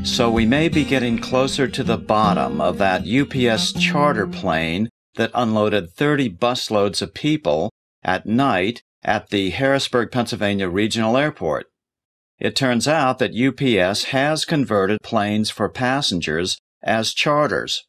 So we may be getting closer to the bottom of that UPS charter plane that unloaded 30 busloads of people at night at the Harrisburg, Pennsylvania Regional Airport. It turns out that UPS has converted planes for passengers as charters.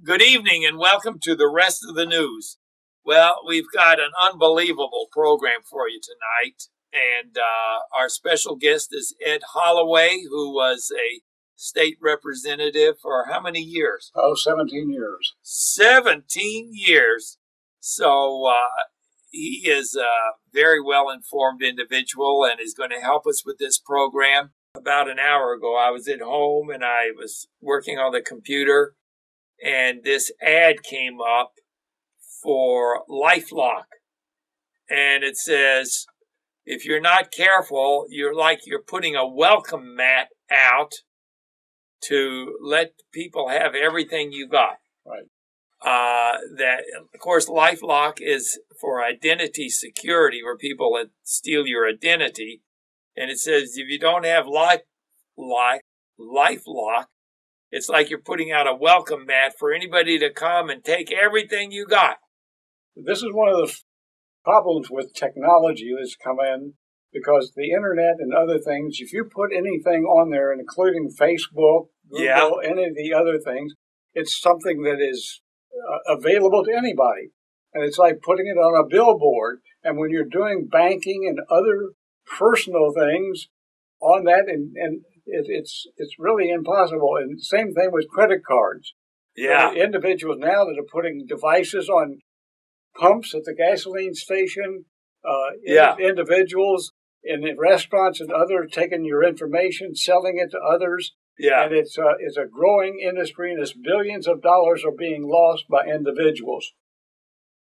Good evening and welcome to the rest of the news. Well, we've got an unbelievable program for you tonight, and our special guest is Ed Holloway, who was a state representative for how many years? 17 years. 17 years. So he is a very well-informed individual and is going to help us with this program. About an hour ago, I was at home and I was working on the computer, and this ad came up for LifeLock. And it says, if you're not careful, you're putting a welcome mat out to let people have everything you got. Right. That, of course, LifeLock is for identity security, where people steal your identity. And it says, if you don't have LifeLock, it's like you're putting out a welcome mat for anybody to come and take everything you got. This is one of the problems with technology that's come in, because the internet and other things, if you put anything on there, including Facebook, Google, any of the other things, it's something that is available to anybody. And it's like putting it on a billboard. And when you're doing banking and other personal things on that, and it's really impossible. And same thing with credit cards. Yeah. There are individuals now that are putting devices on pumps at the gasoline station, individuals in the restaurants and others taking your information, selling it to others. Yeah. And it's a growing industry, and it's billions of dollars are being lost by individuals.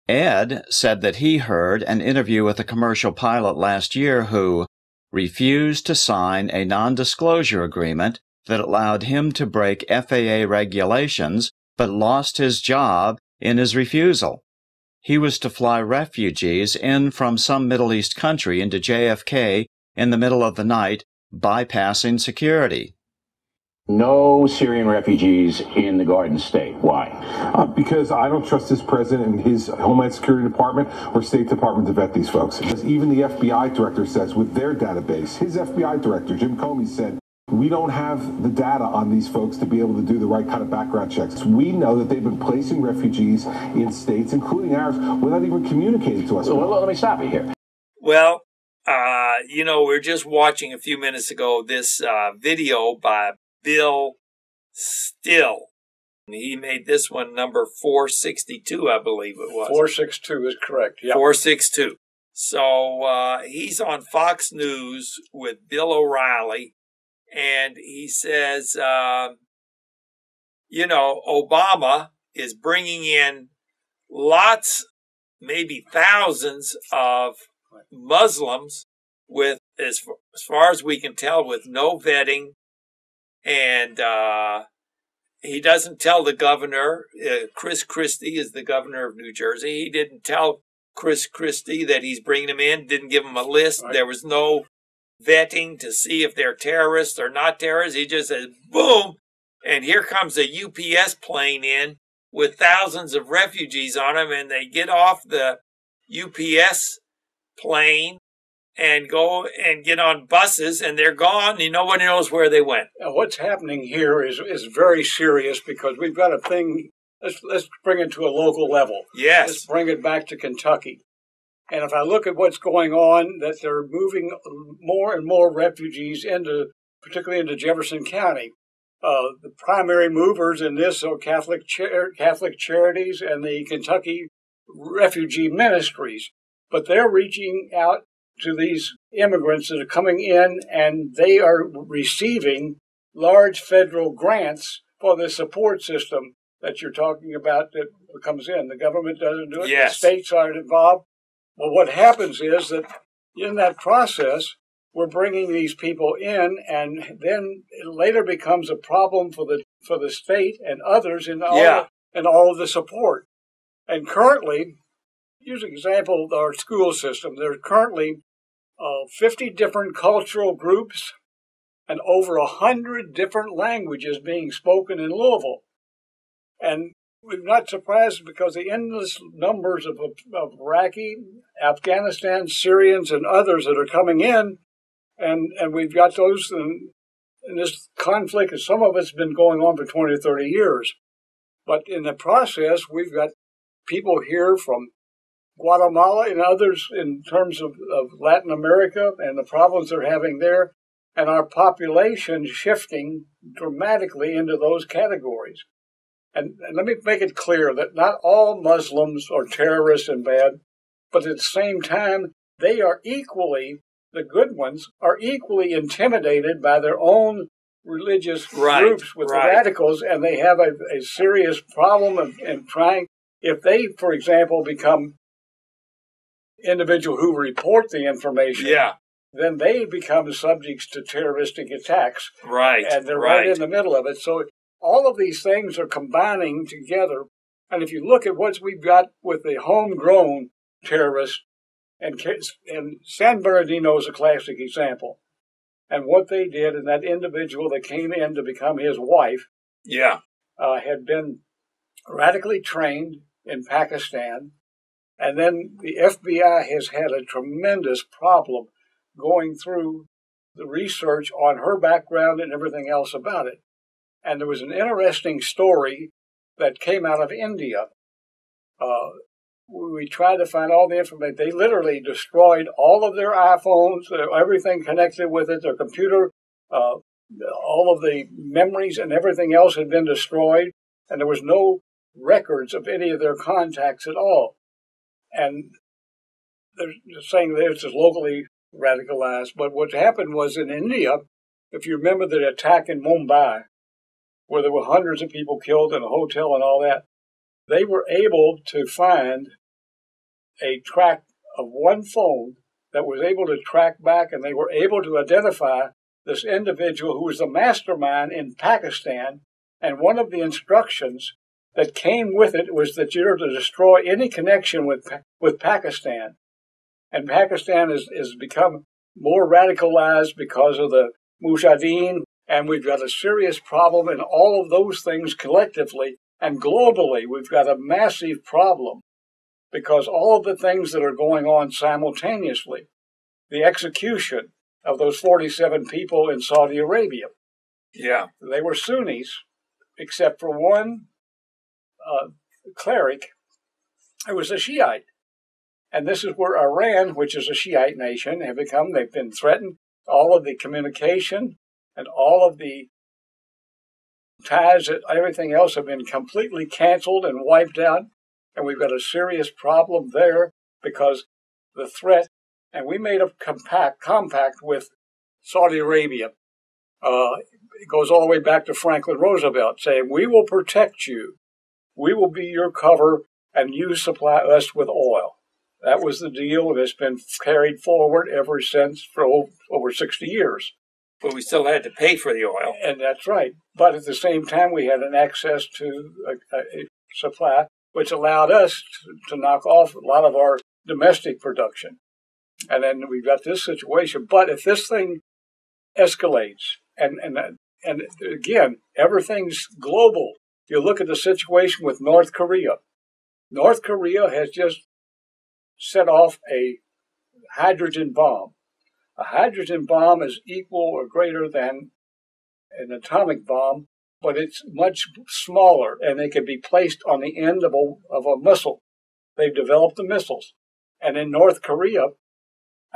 Ed said that he heard an interview with a commercial pilot last year who refused to sign a non-disclosure agreement that allowed him to break FAA regulations, but lost his job in his refusal. He was to fly refugees in from some Middle East country into JFK in the middle of the night, bypassing security. No Syrian refugees in the Garden State. Why? Because I don't trust this president and his Homeland Security Department or State Department to vet these folks. Because even the FBI director says with their database, his FBI director, Jim Comey, said, we don't have the data on these folks to be able to do the right kind of background checks. We know that they've been placing refugees in states, including ours, without even communicating to us. Well, let me stop you here. Well, we were just watching a few minutes ago this video by Bill Still. He made this one number 462, I believe it was. 462 is correct. Yeah. 462. So he's on Fox News with Bill O'Reilly, and he says, Obama is bringing in lots, maybe thousands of Muslims with, as far as we can tell, with no vetting. And he doesn't tell the governor. Chris Christi is the governor of New Jersey. He didn't tell Chris Christi that he's bringing them in, didn't give him a list. Right. There was no vetting to see if they're terrorists or not terrorists. He just says, boom, and here comes a UPS plane in with thousands of refugees on them, and they get off the UPS plane and go and get on buses, and they're gone, and nobody knows where they went. Now, what's happening here is very serious, because we've got a thing. Let's bring it to a local level. Yes. Let's bring it back to Kentucky. And if I look at what's going on, that they're moving more and more refugees particularly into Jefferson County. The primary movers in this are Catholic Charities and the Kentucky Refugee Ministries. But they're reaching out to these immigrants that are coming in, and they are receiving large federal grants for the support system that you're talking about that comes in. The government doesn't do it. Yes. The states aren't involved. Well, what happens is that in that process, we're bringing these people in, and then it later becomes a problem for the state and others in all of the support. And currently, Use an example of our school system. There are currently 50 different cultural groups and over 100 different languages being spoken in Louisville. And we're not surprised because the endless numbers of Iraqi, Afghanistan, Syrians, and others that are coming in, and we've got those in this conflict, and some of it's been going on for 20 or 30 years. But in the process, we've got people here from Guatemala and others in terms of Latin America and the problems they're having there, and our population shifting dramatically into those categories. And let me make it clear that not all Muslims are terrorists and bad, but at the same time, they are equally, the good ones, are equally intimidated by their own religious groups with the radicals, and they have a serious problem in trying, if they, for example, become individuals who report the information, then they become subjects to terroristic attacks. And they're right in the middle of it. So all of these things are combining together. And if you look at what we've got with the homegrown terrorists, and San Bernardino is a classic example. And what they did, and that individual that came in to become his wife had been radically trained in Pakistan. And then the FBI has had a tremendous problem going through the research on her background and everything else about it. And there was an interesting story that came out of India. We tried to find all the information. They literally destroyed all of their iPhones, everything connected with it, their computer, all of the memories and everything else had been destroyed. And there was no records of any of their contacts at all. And they're saying that it's locally radicalized. But what happened was in India, if you remember the attack in Mumbai, where there were hundreds of people killed in a hotel and all that, they were able to find a track of one phone that was able to track back, and they were able to identify this individual who was the mastermind in Pakistan. And one of the instructions that came with it was that you're to destroy any connection with Pakistan. And Pakistan has become more radicalized because of the Mujahideen, and we've got a serious problem in all of those things collectively. And globally, we've got a massive problem because all of the things that are going on simultaneously, the execution of those 47 people in Saudi Arabia. They were Sunnis, except for one cleric who was a Shiite. And this is where Iran, which is a Shiite nation, they've been threatened. All of the communication and all of the ties and everything else have been completely canceled and wiped out. And we've got a serious problem there because the threat, and we made a compact with Saudi Arabia. It goes all the way back to Franklin Roosevelt saying, we will protect you. We will be your cover, and you supply us with oil. That was the deal, and it's been carried forward ever since for over 60 years. But we still had to pay for the oil. And that's right. But at the same time, we had an access to a supply, which allowed us to knock off a lot of our domestic production. And then we've got this situation. But if this thing escalates, and again, everything's global. You look at the situation with North Korea. North Korea has just set off a hydrogen bomb. A hydrogen bomb is equal or greater than an atomic bomb, but it's much smaller, and they can be placed on the end of a missile. They've developed the missiles. And in North Korea,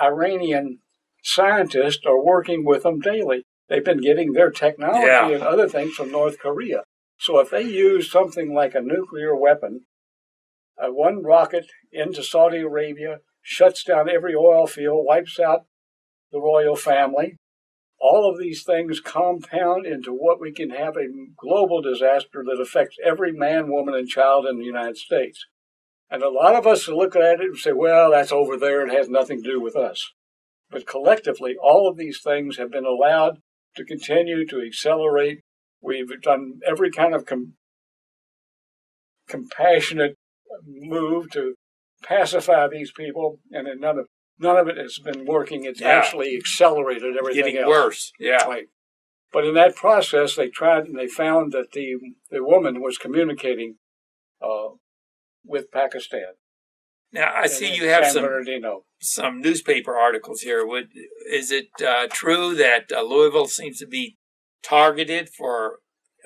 Iranian scientists are working with them daily. They've been getting their technology and other things from North Korea. So if they use something like a nuclear weapon, one rocket into Saudi Arabia, shuts down every oil field, wipes out the royal family, all of these things compound into what we can have a global disaster that affects every man, woman, and child in the United States. And a lot of us look at it and say, well, that's over there. It has nothing to do with us. But collectively, all of these things have been allowed to continue to accelerate. We've done every kind of compassionate move to pacify these people, and then none of it has been working. It's actually accelerated everything getting else. worse. Yeah. Right. But in that process, they tried and they found that the woman was communicating with Pakistan. Now, I see you have San Bernardino. some newspaper articles here. Is it true that Louisville seems to be targeted for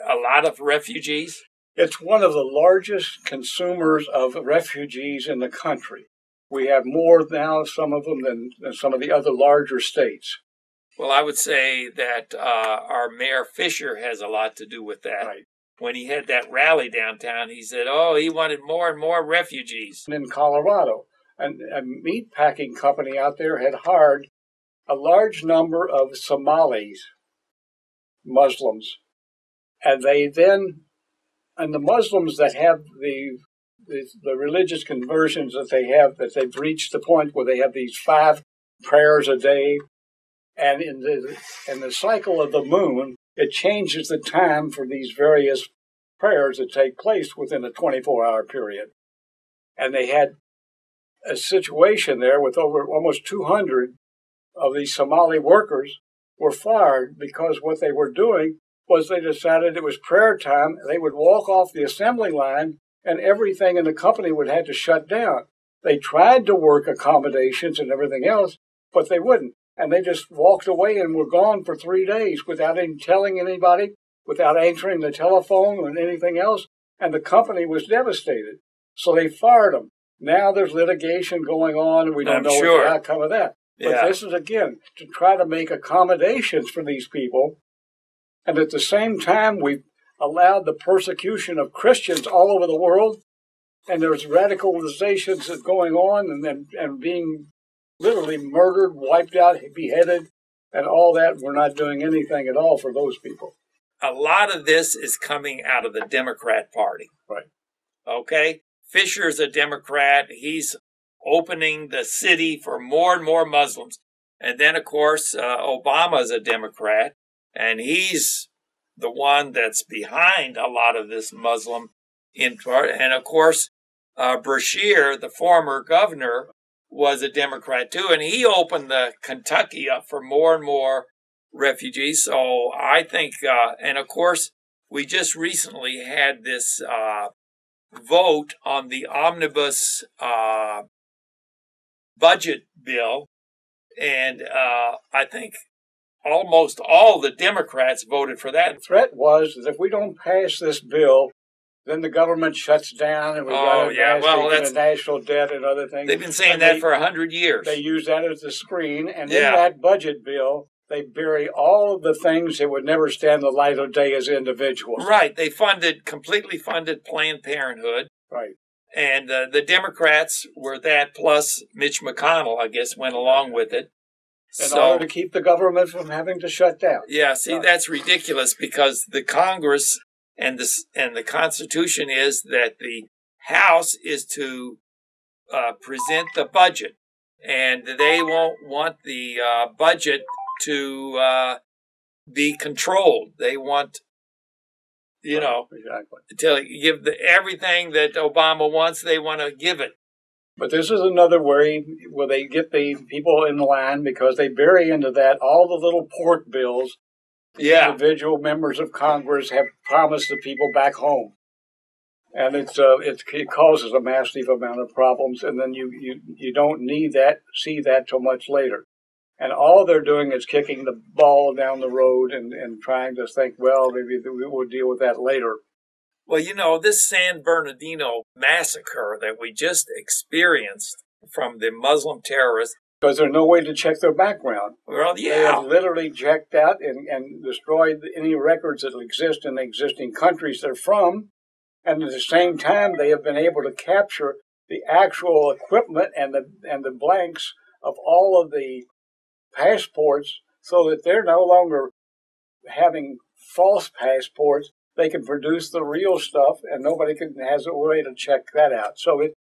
a lot of refugees? It's one of the largest consumers of refugees in the country. We have more now, some of them, than some of the other larger states. Well, I would say that our Mayor Fisher has a lot to do with that. Right. When he had that rally downtown, he said, he wanted more and more refugees. In Colorado, a meat packing company out there had hired a large number of Somalis, Muslims, and the Muslims that have the religious conversions that they've reached the point where they have these 5 prayers a day, and in the cycle of the moon, it changes the time for these various prayers that take place within a 24-hour period. And they had a situation there with over almost 200 of these Somali workers were fired because what they were doing was they decided it was prayer time. They would walk off the assembly line and everything in the company would have to shut down. They tried to work accommodations and everything else, but they wouldn't. And they just walked away and were gone for 3 days without even telling anybody, without answering the telephone or anything else. And the company was devastated. So they fired them. Now there's litigation going on, and we don't know what the outcome of that. But this is, again, to try to make accommodations for these people. And at the same time, we've allowed the persecution of Christians all over the world. And there's radicalizations that's going on and being literally murdered, wiped out, beheaded, and all that. We're not doing anything at all for those people. A lot of this is coming out of the Democrat Party. Right. Okay? Fisher's a Democrat. He's opening the city for more and more Muslims. And then, of course, Obama's a Democrat, and he's the one that's behind a lot of this Muslim influence. And, of course, Brashear, the former governor, was a Democrat too, and he opened the Kentucky up for more and more refugees. So I think, and of course, we just recently had this vote on the omnibus budget bill, and I think almost all the Democrats voted for that. The threat was that if we don't pass this bill, then the government shuts down, and we've got the national debt and other things. They've been saying that for 100 years. They use that as the screen, and in that budget bill, they bury all of the things that would never stand the light of day as individuals. Right. They completely funded Planned Parenthood. Right. And the Democrats were that, plus Mitch McConnell, I guess, went along with it. In order to keep the government from having to shut down. Yeah, see, that's ridiculous because the Congress and the Constitution is that the House is to present the budget, and they won't want the budget to be controlled. They want, to give everything that Obama wants. They want to give it. But this is another worry where they get the people in line because they bury into that all the little pork bills individual members of Congress have promised the people back home. And it causes a massive amount of problems, and then you don't see that till much later. And all they're doing is kicking the ball down the road and trying to think, well, maybe we'll deal with that later. Well, this San Bernardino massacre that we just experienced from the Muslim terrorists. Because there's no way to check their background. Well, yeah. They have literally checked out and destroyed any records that exist in the existing countries they're from. And at the same time, they have been able to capture the actual equipment and the blanks of all of the passports so that they're no longer having false passports. They can produce the real stuff, and nobody has a way to check that out. So